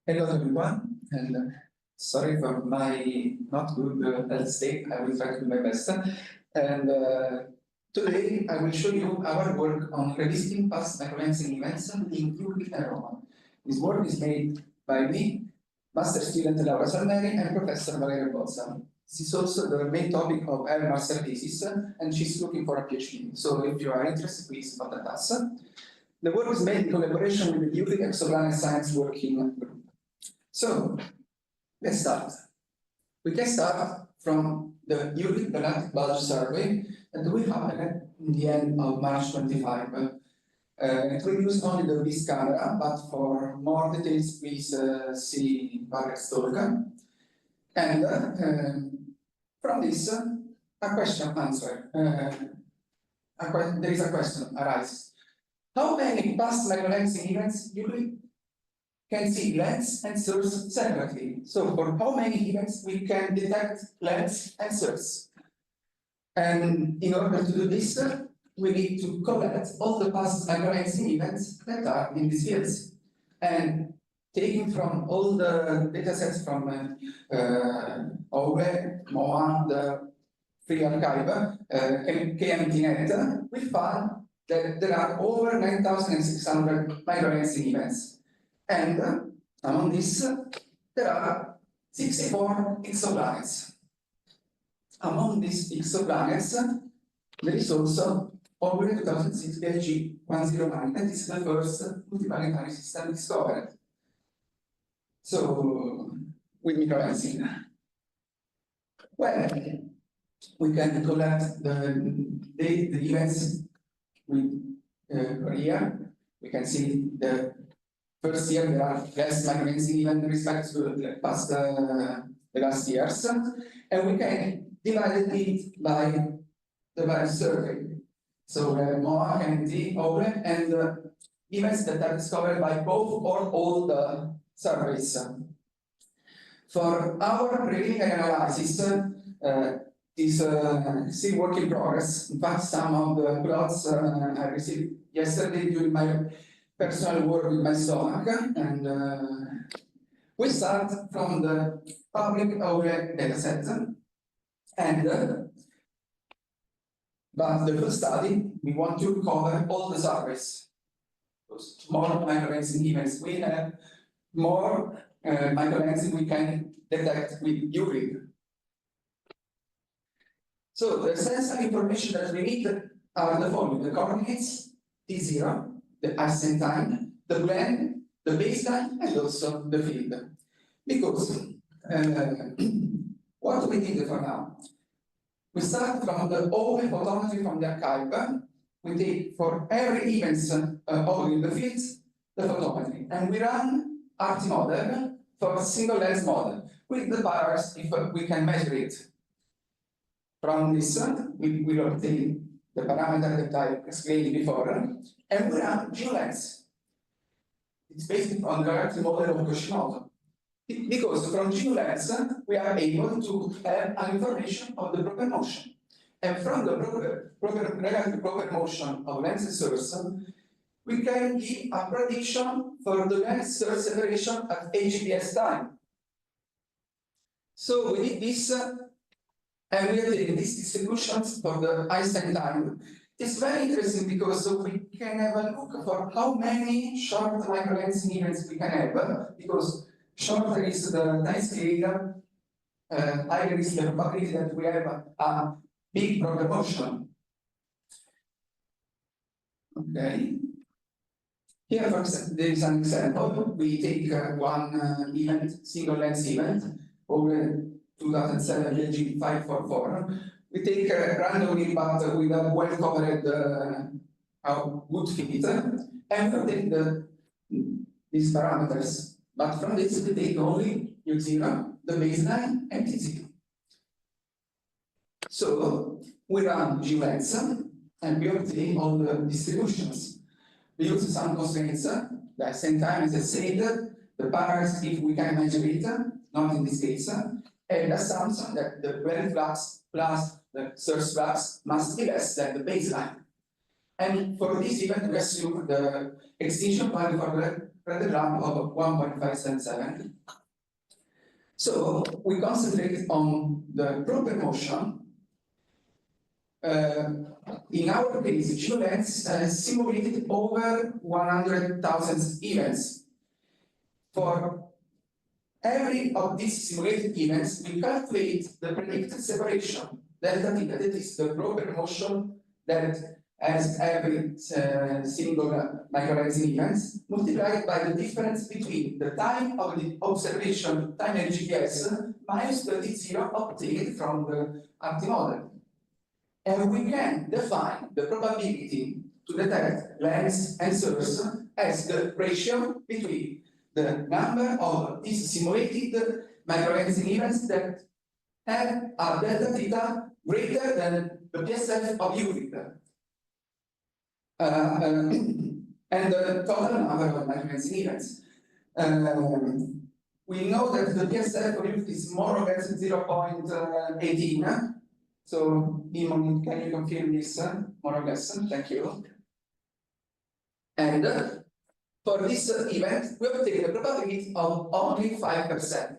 Hello everyone, and sorry for my not good health state. I will try to do my best. And today I will show you our work on revisiting past microlensing events in Euclid and Roman. This work is made by me, master student Laura Salmeri, and Professor Valeria Bozza. This is also the main topic of her master thesis, and she's looking for a PhD. So if you are interested, please contact us. The work is made in collaboration with the Euclid Exoplanet Science Working Group. So, let's start. We can start from the Euclid Galactic Bulge Survey that will happen in the end of March 25. It will use only the BIS camera, but for more details, please see Barrett's talk. And from this, a question answered. There is a question arises. How many past microlensing events Euclid can see lens and source separately? So for how many events we can detect lens and source? And in order to do this, we need to collect all the past microlensing events that are in these fields. And taking from all the datasets from OGLE, MOA, the free archive, KMTNet, we found that there are over 9,600 microlensing events. And among these, there are 64 exoplanets. Among these exoplanets, there is also OGLE 2006 PLG 109, that is the first multiplanetary system discovered. So, with microlensing. Well, we can collect the events with per year. We can see the first year there are less microlensing events with respect to the past the last years, and we can divide it by the various survey. So MOA, KMT, OGLE, and events that are discovered by both or all the surveys. For our preliminary analysis, is still work in progress. In fact, some of the plots I received yesterday during my personal work with my stomach, and we start from the public OGLE dataset. And but the first study, we want to cover all the surveys. Because more microlensing events we have, more microlensing we can detect with Euclid. So the sensory information that we need are the following: the coordinates, T0, the ascent time, the blend, the baseline, and also the field. Because what we need for now? We start from the OGLE photometry from the archive. We take for every event in the fields the photometry, and we run RT model for single lens model with the parameters if we can measure it. From this, we will obtain the parameter that I explained before, and we run GeoLens. It's based on the Galactic model of Yoshimoto. Because from GeoLens, we are able to have an information of the proper motion. And from the relative proper motion of lens source, we can give a prediction for the lens source separation at HPS time. So we did this. And we are taking these distributions for the Einstein time. It's very interesting because we can have a look for how many short microlensing events we can have, because shorter is the time scale, higher is the probability that we have a big proper motion. Okay. Here, for example, there is an example. We take one event, single lens event, over 2007 LG 544. We take randomly, but with a well-covered good fit, and we take these parameters. But from this, we take only U0, the baseline, and T0. So we run GeoLens, and we obtain all the distributions. We use some constraints, the ascent time, as I said, the parameters if we can measure it, not in this case. And the assumption that the blend flux plus the source flux must be less than the baseline. And for this event, we assume the extinction value for the radial jump of 1.577. So we concentrate on the proper motion. In our case, GeoLens simulated over 100,000 events. For every of these simulated events, we calculate the predicted separation, delta theta, that is the proper motion that has every single microlensing events, multiplied by the difference between the time of the observation, time in GPS, minus the t0 obtained from the RT model. And we can define the probability to detect lens and source as the ratio between the number of these simulated microlensing events that have a delta theta greater than the PSF of Euclid. And the total number of microlensing events. We know that the PSF of Euclid is more or less 0.18. So, Imon, can you confirm this more or less? Thank you. And for this event, we obtain a probability of only 5%.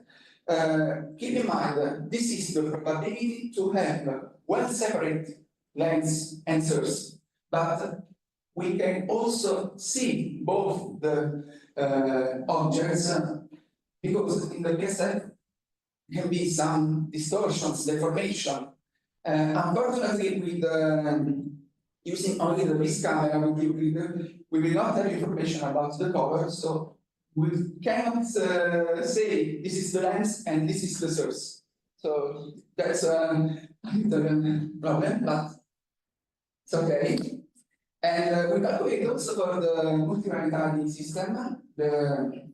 Keep in mind, this is the probability to have well-separated lens and source, but we can also see both the objects because in the PSF can be some distortions, deformation. Unfortunately, with using only the risk camera with Euclid, we will not have information about the color, so we cannot say this is the lens and this is the source. So that's a little problem, but it's okay. And we calculate also for the multiplanetary system, the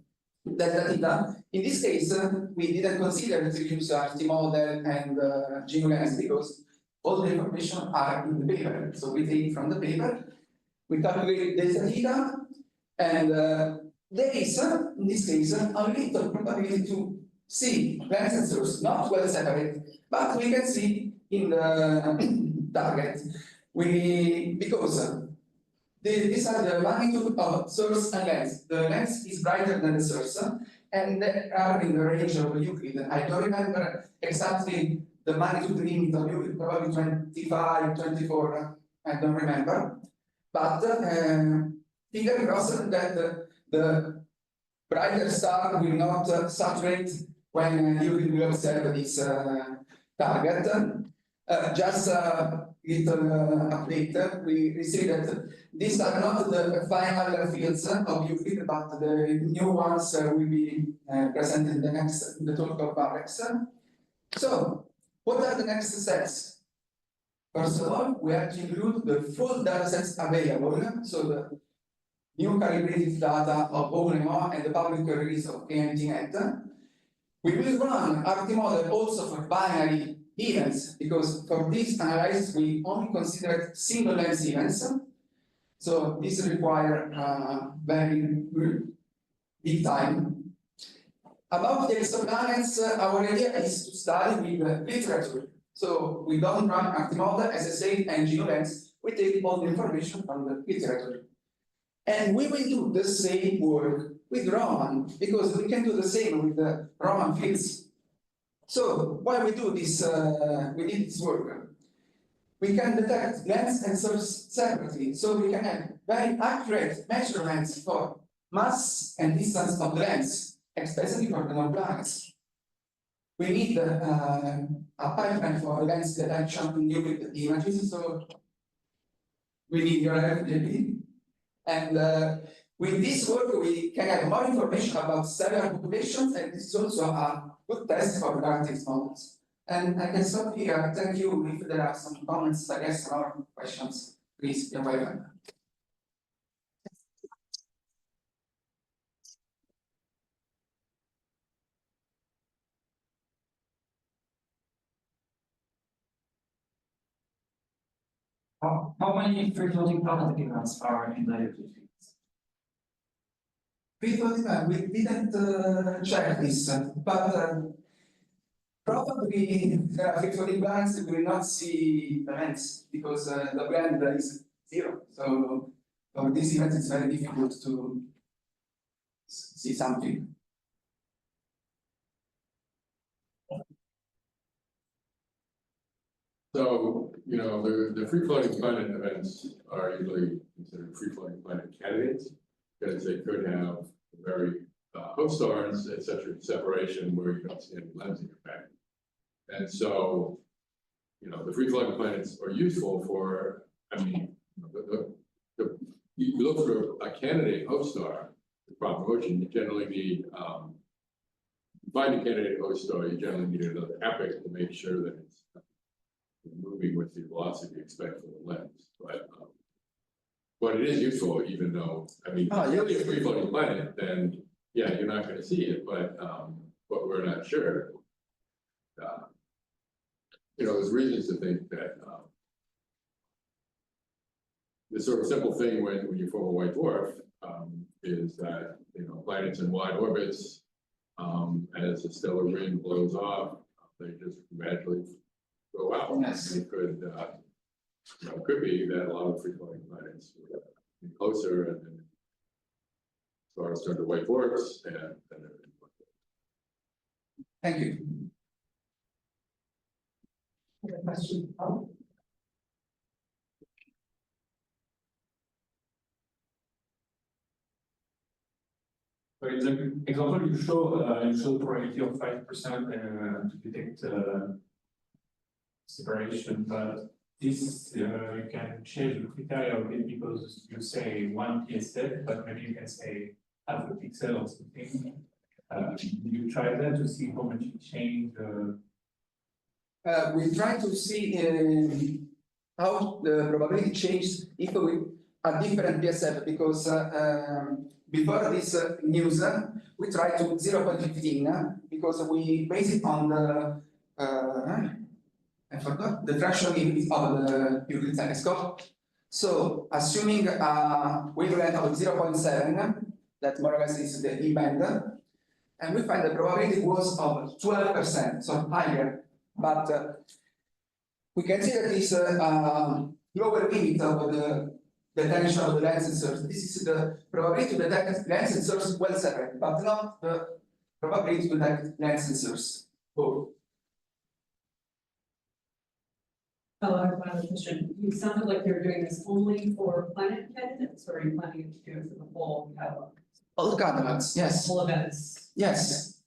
delta theta. In this case, we didn't consider to use RT model and GeoLens because all the information are in the paper. So we take from the paper, we calculate delta theta, and there is, in this case, a little probability to see lens and source, not well separated, but we can see in the target. Because these are the magnitude of source and lens. The lens is brighter than the source, and they are in the range of Euclid. I don't remember exactly the magnitude limit of Euclid, probably 25, 24, I don't remember. But finger crossed that the brighter star will not saturate when Euclid will observe this target. Just a little update, we see that these are not the final fields of Euclid, but the new ones will be presented in the talk of Alex. So, what are the next steps? First of all, we have to include the full datasets available, so the new calibrated data of OGLE and the public release of KMTNet. We will run RT model also for binary events, because for this analysis we only considered single lens events. So this requires very big time. About the exoplanets, our idea is to study with literature. So we don't run RT model, as I said, and GeoLens. We take all the information from the literature. And we will do the same work with Roman, because we can do the same with the Roman fields. So why we do this? We did this work. We can detect lens and source separately, so we can have very accurate measurements for mass and distance of the lens, especially for the non-planets. We need a pipeline for lens detection in Euclid images, so we need your help, JP. And with this work, we can have more information about cellular populations, and this is also a good test for Galactic models. And I can stop here. Thank you. If there are some comments, I guess, or questions, please, you're welcome. How many free-floating planet events are in the Euclid fields? Free-floating, we didn't check this, but probably free-floating planets we will not see events because the blend is 0. So for this event, it's very difficult to see something. So, the free-floating planet events are usually considered free-floating planet candidates because they could have very host stars at such a separation where you don't see any lensing effect. And so, the free-floating planets are useful for, you look for a candidate host star, the proper motion, you generally need, to find a candidate host star, you generally need another epoch to make sure that it's moving with the velocity you expect from the lens. But it is useful, even though, if it's really a free-floating planet, then yeah, you're not going to see it, but we're not sure. There's reasons to think that the sort of simple thing when you form a white dwarf is that planets in wide orbits, as the stellar wind blows off, they just gradually go out. Yes. And it could, could be that a lot of free-floating planets will be closer, and then stars turn to white dwarfs, and everything. Thank you. Other question, Paul? For example, you show probability of 5% to detect separation, but this you can change the criteria a bit because you say 1 pixel, but maybe you can say half a pixel or something. You try that to see how much it changed. We try to see how the probability changes if we a different PSF, because before this news we tried to 0.15 because we base it on the I forgot the threshold limit of the Euclid telescope. So assuming a wavelength of 0.7, that more or less is the E band, and we find the probability was of 12%, so higher. But we can see that this lower limit of the detection of the lens sensors. This is the probability to detect lens sensors well separate, but not the probability to detect lens sensors. Oh. Oh, I have one other question. You sounded like you're doing this only for planet candidates, or are you planning to do it for the whole catalog? All catalogs, yes. Whole events? Yes.